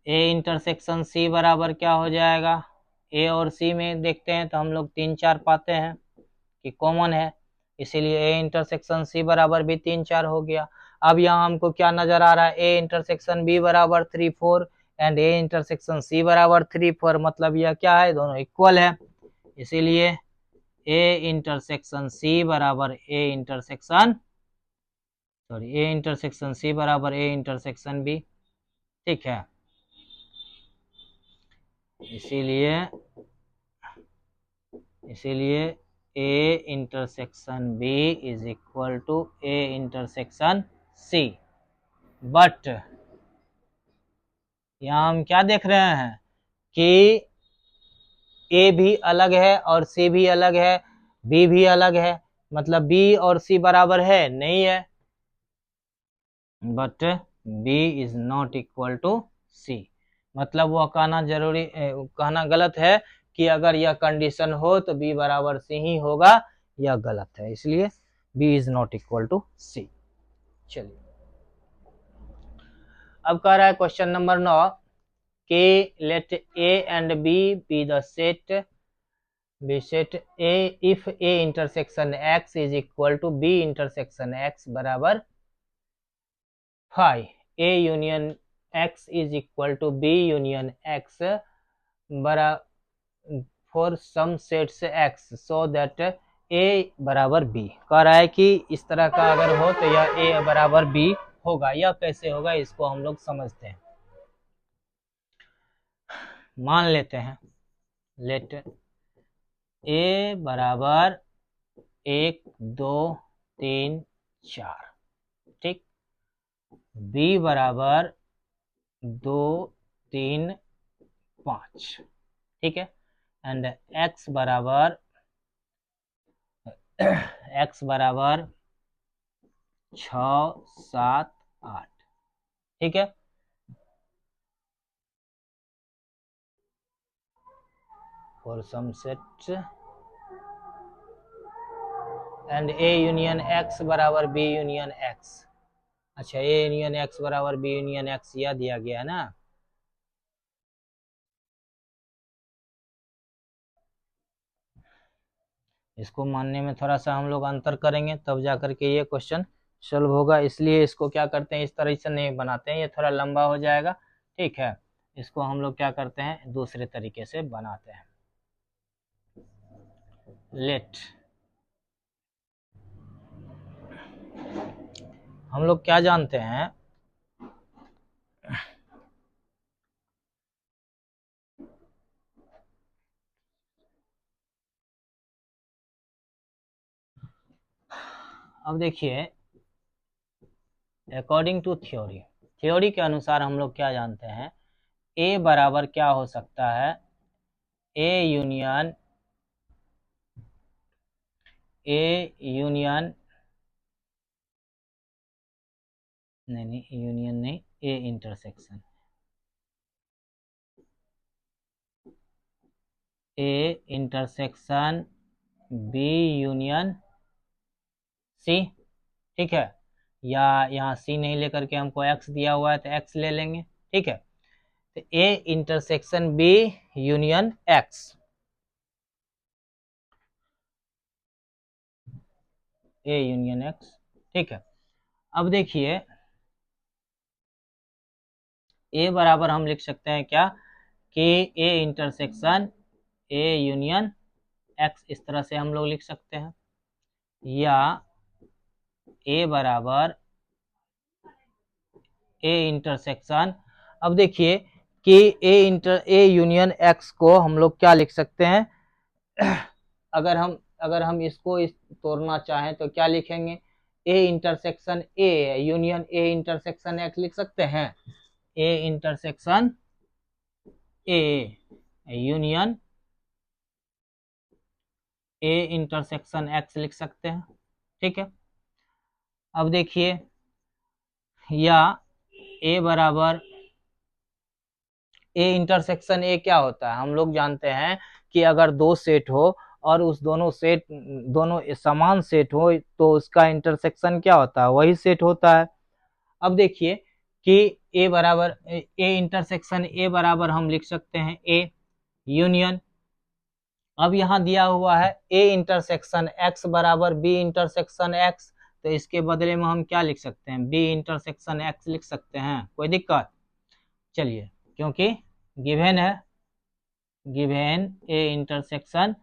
ए इंटरसेक्शन सी बराबर क्या हो जाएगा, ए और सी में देखते हैं तो हम लोग 3 4 पाते हैं कि कॉमन है, इसीलिए ए इंटरसेक्शन सी बराबर भी 3 4 हो गया। अब यहाँ हमको क्या नजर आ रहा है, ए इंटरसेक्शन बी बराबर 3 4 एंड ए इंटरसेक्शन सी बराबर 3 4, मतलब यह क्या है, दोनों इक्वल है, इसीलिए ए इंटरसेक्शन सी बराबर ए इंटरसेक्शन सी बराबर ए इंटरसेक्शन बी। ठीक है, इसीलिए A intersection B is equal to A intersection C. But यहाँ हम क्या देख रहे हैं कि ए भी अलग है और सी भी अलग है, बी भी अलग है, मतलब बी और सी बराबर है नहीं है, but B is not equal to C, मतलब वह कहना कहना गलत है कि अगर यह कंडीशन हो तो बी बराबर सी ही होगा, यह गलत है, इसलिए B is not equal to C. चलिए अब कह रहा है क्वेश्चन नंबर 9 कि let A and B the set A if A intersection X is equal to B intersection X बराबर 5, A union X is equal to B union X बरा for some sets X so that A बराबर B. कह रहा है कि इस तरह का अगर हो तो यह ए बराबर बी होगा, यह कैसे होगा इसको हम लोग समझते हैं। मान लेते हैं लेट ए बराबर 1 2 3 4, ठीक, बी बराबर 2 3 5, ठीक है, एंड एक्स बराबर 6 7 8, ठीक है, for some set and A union X बराबर बी यूनियन एक्स। अच्छा, ए यूनियन एक्स बराबर बी यूनियन एक्स यह दिया गया है ना, इसको मानने में थोड़ा सा हम लोग अंतर करेंगे तब जाकर के ये क्वेश्चन सॉल्व होगा, इसलिए इसको क्या करते हैं, इस तरह से नहीं बनाते हैं, ये थोड़ा लंबा हो जाएगा, ठीक है, इसको हम लोग क्या करते हैं दूसरे तरीके से बनाते हैं। लेट हम लोग क्या जानते हैं, अब देखिए अकॉर्डिंग टू थ्योरी के अनुसार हम लोग क्या जानते हैं, ए बराबर क्या हो सकता है, ए यूनियन नहीं यूनियन नहीं, A intersection B union C, ठीक है, या यहाँ सी नहीं लेकर के हमको एक्स दिया हुआ है तो एक्स ले लेंगे, ठीक है, तो A intersection B union X, A union X, ठीक है। अब देखिए ए बराबर हम लिख सकते हैं क्या कि A intersection A union x, इस तरह से हम लोग लिख सकते हैं, या ए बराबर ए इंटरसेक्शन, अब देखिए कि ए यूनियन एक्स को हम लोग क्या लिख सकते हैं अगर हम इसको तोड़ना चाहें तो क्या लिखेंगे, A intersection A union A intersection x लिख सकते हैं। A intersection A union A intersection x लिख सकते हैं। ठीक है, अब देखिए, या ए बराबर ए इंटरसेक्शन ए क्या होता है, हम लोग जानते हैं कि अगर दो सेट हो और उस दोनों समान सेट हो तो उसका इंटरसेक्शन क्या होता है, वही सेट होता है। अब देखिए कि ए बराबर ए इंटरसेक्शन ए बराबर हम लिख सकते हैं ए यूनियन, अब यहाँ दिया हुआ है ए इंटरसेक्शन एक्स बराबर बी इंटरसेक्शन एक्स, तो इसके बदले में हम क्या लिख सकते हैं, बी इंटरसेक्शन एक्स लिख सकते हैं, कोई दिक्कत। चलिए, क्योंकि गिवन है, given A intersection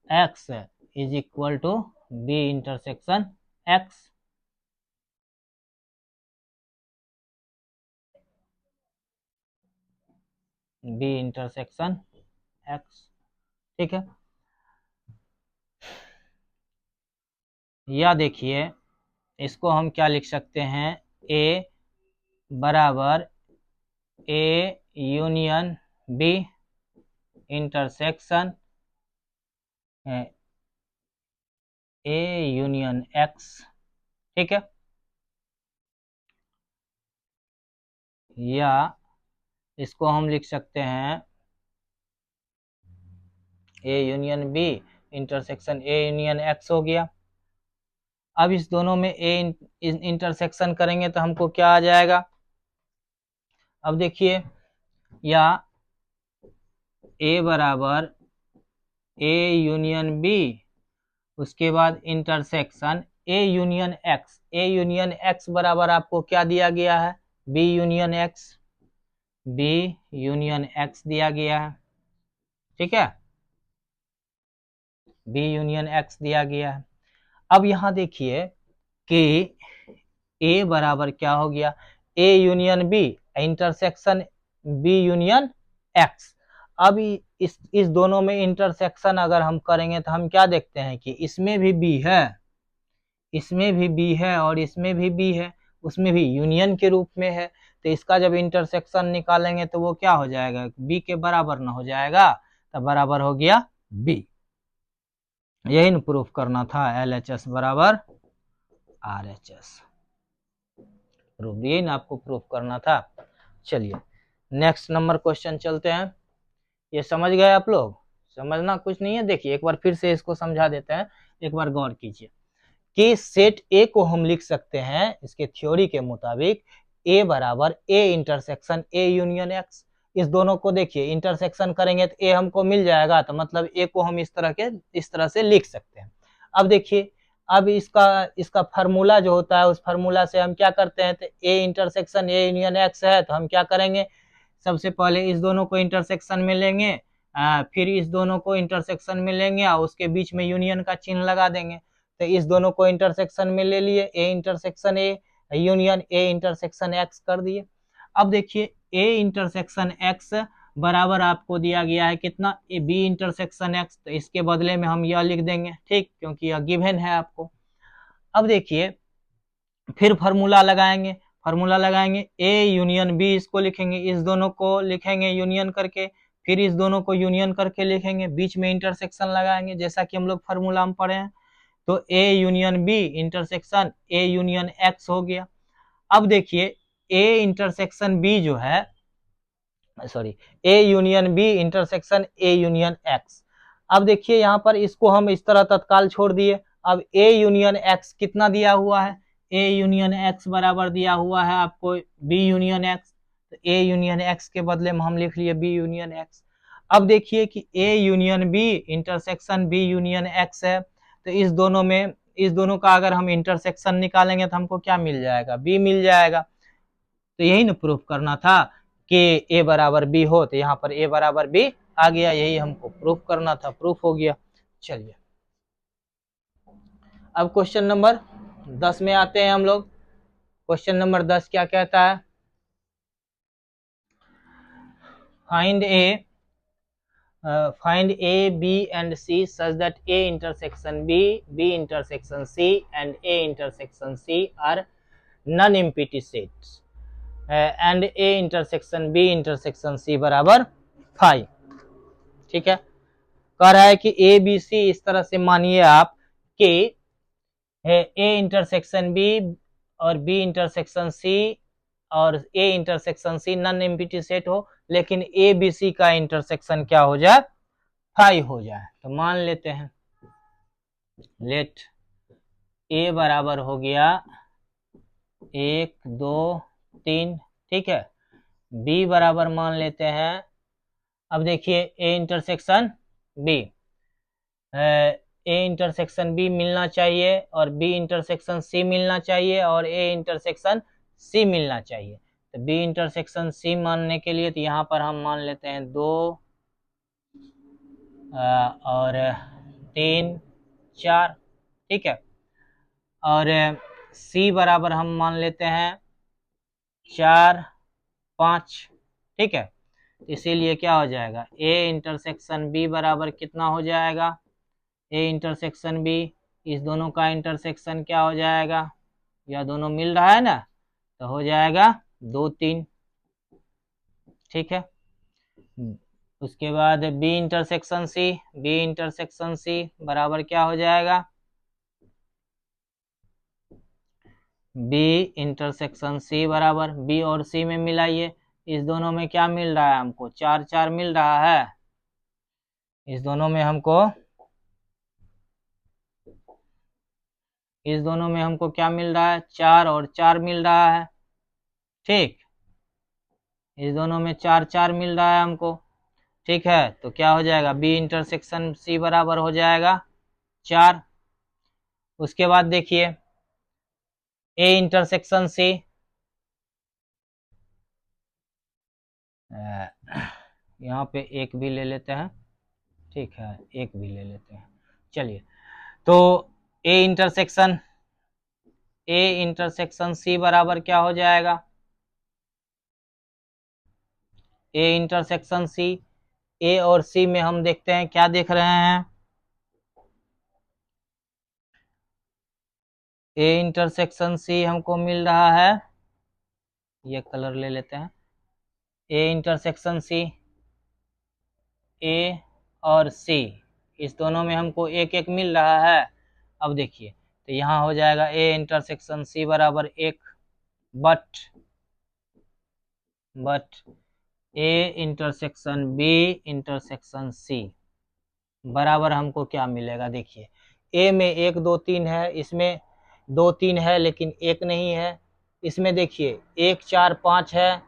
X is equal to B intersection X. B intersection X, ठीक है। या देखिए, इसको हम क्या लिख सकते हैं, ए बराबर A union B intersection A union X, ठीक है। या इसको हम लिख सकते हैं A union B intersection A union X हो गया। अब इस दोनों में ए इंटरसेक्शन करेंगे तो हमको क्या आ जाएगा, अब देखिए, या ए बराबर ए यूनियन बी, उसके बाद intersection A union X, A union X बराबर आपको क्या दिया गया है, B union X, B union X दिया गया है, ठीक है, बी यूनियन एक्स दिया गया है। अब यहां देखिए कि ए बराबर क्या हो गया, A union B intersection B union X. अब इस दोनों में इंटरसेक्शन अगर हम करेंगे तो हम क्या देखते हैं कि इसमें भी बी है, इसमें भी बी है और इसमें भी बी है, उसमें भी यूनियन के रूप में है, तो इसका जब इंटरसेक्शन निकालेंगे तो वो क्या हो जाएगा, बी के बराबर ना हो जाएगा, तो बराबर हो गया बी। यही न प्रूफ करना था, एल एच एस बराबर आर एच एस, प्रूफ, यही ना आपको प्रूफ करना था। चलिए नेक्स्ट नंबर क्वेश्चन चलते हैं। ये समझ गए आप लोग, समझना कुछ नहीं है, देखिए एक बार फिर से इसको समझा देते हैं, एक बार गौर कीजिए कि सेट ए को हम लिख सकते हैं इसके थ्योरी के मुताबिक ए बराबर A intersection A union x. इस दोनों को देखिए इंटरसेक्शन करेंगे तो ए हमको मिल जाएगा, तो मतलब ए को हम इस तरह से लिख सकते हैं। अब देखिए, अब इसका फार्मूला जो होता है, उस फार्मूला से हम क्या करते हैं, तो A intersection A union X है, तो हम क्या करेंगे, सबसे पहले इस दोनों को इंटरसेक्शन में लेंगे, फिर इस दोनों को इंटरसेक्शन में लेंगे और उसके बीच में यूनियन का चिन्ह लगा देंगे। तो इस दोनों को इंटरसेक्शन में ले लिए, A intersection A union A intersection x कर दिए। अब देखिए ए इंटरसेक्शन एक्स बराबर आपको दिया गया है कितना, ए बी इंटरसेक्शन एक्स, तो इसके बदले में हम यह लिख देंगे, ठीक, क्योंकि यह गिवन है आपको। अब देखिए फिर फार्मूला लगाएंगे, फार्मूला लगाएंगे ए यूनियन बी, इसको लिखेंगे, इस दोनों को लिखेंगे यूनियन करके, फिर इस दोनों को यूनियन करके लिखेंगे, बीच में इंटरसेक्शन लगाएंगे जैसा कि हम लोग फार्मूला में पढ़े हैं। तो A union B intersection A union X हो गया। अब देखिए ए इंटरसेक्शन बी जो है, sorry, A union B intersection A union X. अब देखिए यहाँ पर इसको हम इस तरह तत्काल छोड़ दिए। अब ए यूनियन एक्स कितना दिया हुआ है, ए यूनियन एक्स बराबर दिया हुआ है आपको बी यूनियन एक्स, तो ए यूनियन एक्स के बदले में हम लिख लिए बी यूनियन एक्स। अब देखिए कि A union B intersection B union X है, तो इस दोनों का अगर हम इंटरसेक्शन निकालेंगे तो हमको क्या मिल जाएगा, बी मिल जाएगा। तो यही ना प्रूफ करना था कि ए बराबर बी हो, तो यहाँ पर ए बराबर बी आ गया, यही हमको प्रूफ करना था, प्रूफ हो गया। चलिए अब क्वेश्चन नंबर 10 में आते हैं हम लोग। क्वेश्चन नंबर 10 क्या कहता है, find A find A, B and C such that A intersection B, B intersection C and A intersection C are non-empty sets and A intersection B intersection C बराबर 5। ठीक है, कह रहा है कि A B C इस तरह से मानिए आप कि A इंटरसेक्शन B और B इंटरसेक्शन C और A intersection C non empty set हो, लेकिन A B C का इंटरसेक्शन क्या हो जाए, 5 हो जाए। तो मान लेते हैं लेट A बराबर हो गया 1 2 3, ठीक है। B बराबर मान लेते हैं, अब देखिए A intersection B, A intersection B मिलना चाहिए और B इंटरसेक्शन C मिलना चाहिए और A इंटरसेक्शन C मिलना चाहिए। तो B इंटरसेक्शन C मानने के लिए तो यहाँ पर हम मान लेते हैं 2 और 3 4, ठीक है। और C बराबर हम मान लेते हैं 4 5, ठीक है। इसीलिए क्या हो जाएगा, A इंटरसेक्शन B बराबर कितना हो जाएगा, A इंटरसेक्शन B, इस दोनों का इंटरसेक्शन क्या हो जाएगा, यह दोनों मिल रहा है ना, तो हो जाएगा 2 3, ठीक है। उसके बाद B intersection C, B intersection C बराबर क्या हो जाएगा, B इंटरसेक्शन C बराबर B और C में मिलाइए, इस दोनों में क्या मिल रहा है हमको, 4 4 मिल रहा है, इस दोनों में हमको क्या मिल रहा है, 4 और 4 मिल रहा है, ठीक। इस दोनों में 4 4 मिल रहा है हमको, ठीक है। तो क्या हो जाएगा, B इंटरसेक्शन C बराबर हो जाएगा 4। उसके बाद देखिए A इंटरसेक्शन C, यहाँ पे एक भी ले लेते हैं, ठीक है, एक भी ले लेते हैं, चलिए। तो A इंटरसेक्शन C बराबर क्या हो जाएगा, A इंटरसेक्शन C, A और C में हम देखते हैं क्या देख रहे हैं, A इंटरसेक्शन C हमको मिल रहा है, ये कलर ले लेते हैं, A इंटरसेक्शन C, A और C इस दोनों में हमको एक एक मिल रहा है। अब देखिए तो यहाँ हो जाएगा A इंटरसेक्शन C बराबर 1, but A intersection B intersection C बराबर हमको क्या मिलेगा, देखिए A में 1 2 3 है, इसमें 2 3 है लेकिन 1 नहीं है, इसमें देखिए 1 4 5 है।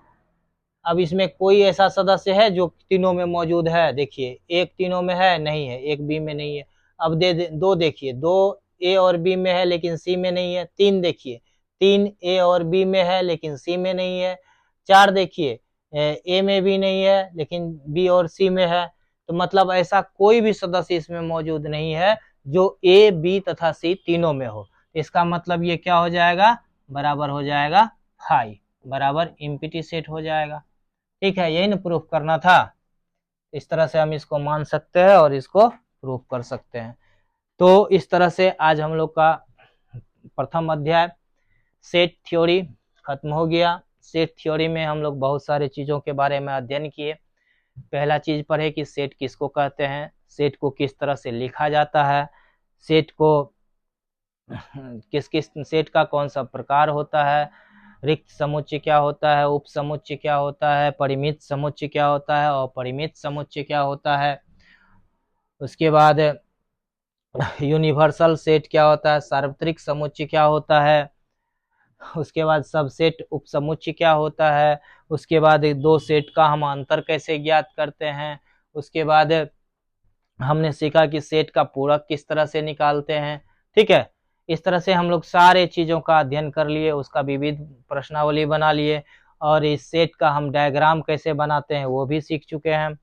अब इसमें कोई ऐसा सदस्य है जो तीनों में मौजूद है, देखिए एक तीनों में है नहीं है, एक बी में नहीं है। अब दो देखिए, 2 ए और बी में है लेकिन सी में नहीं है। 3 देखिए, 3 ए और बी में है लेकिन सी में नहीं है। 4 देखिए, ए में भी नहीं है लेकिन बी और सी में है। तो मतलब ऐसा कोई भी सदस्य इसमें मौजूद नहीं है जो ए बी तथा सी तीनों में हो। इसका मतलब ये क्या हो जाएगा, बराबर हो जाएगा 5, बराबर एम्प्टी सेट हो जाएगा। ठीक है, यही ना प्रूफ करना था। इस तरह से हम इसको मान सकते हैं और इसको प्रूफ कर सकते हैं। तो इस तरह से आज हम लोग का प्रथम अध्याय सेट थ्योरी खत्म हो गया। सेट थ्योरी में हम लोग बहुत सारे चीजों के बारे में अध्ययन किए। पहला चीज पढ़े कि सेट किसको कहते हैं, सेट को किस तरह से लिखा जाता है, सेट को किस किस सेट का कौन सा प्रकार होता है, रिक्त समुच्चय क्या होता है, उप समुच्चय क्या होता है, परिमित समुच्चय क्या होता है और परिमित समुच्चय क्या होता है। उसके बाद यूनिवर्सल सेट क्या होता है, सार्वत्रिक समुच्चय क्या होता है। उसके बाद सबसेट उप समुच्चय क्या होता है। उसके बाद दो सेट का हम अंतर कैसे ज्ञात करते हैं। उसके बाद हमने सीखा कि सेट का पूरक किस तरह से निकालते हैं। ठीक है, इस तरह से हम लोग सारे चीजों का अध्ययन कर लिए, उसका विविध प्रश्नावली बना लिए और इस सेट का हम डायग्राम कैसे बनाते हैं वो भी सीख चुके हैं।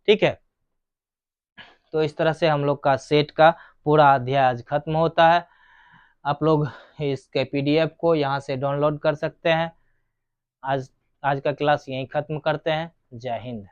ठीक है, तो इस तरह से हम लोग का सेट का पूरा अध्याय आज खत्म होता है। आप लोग इसके PDF को यहाँ से डाउनलोड कर सकते हैं। आज का क्लास यहीं खत्म करते हैं। जय हिंद।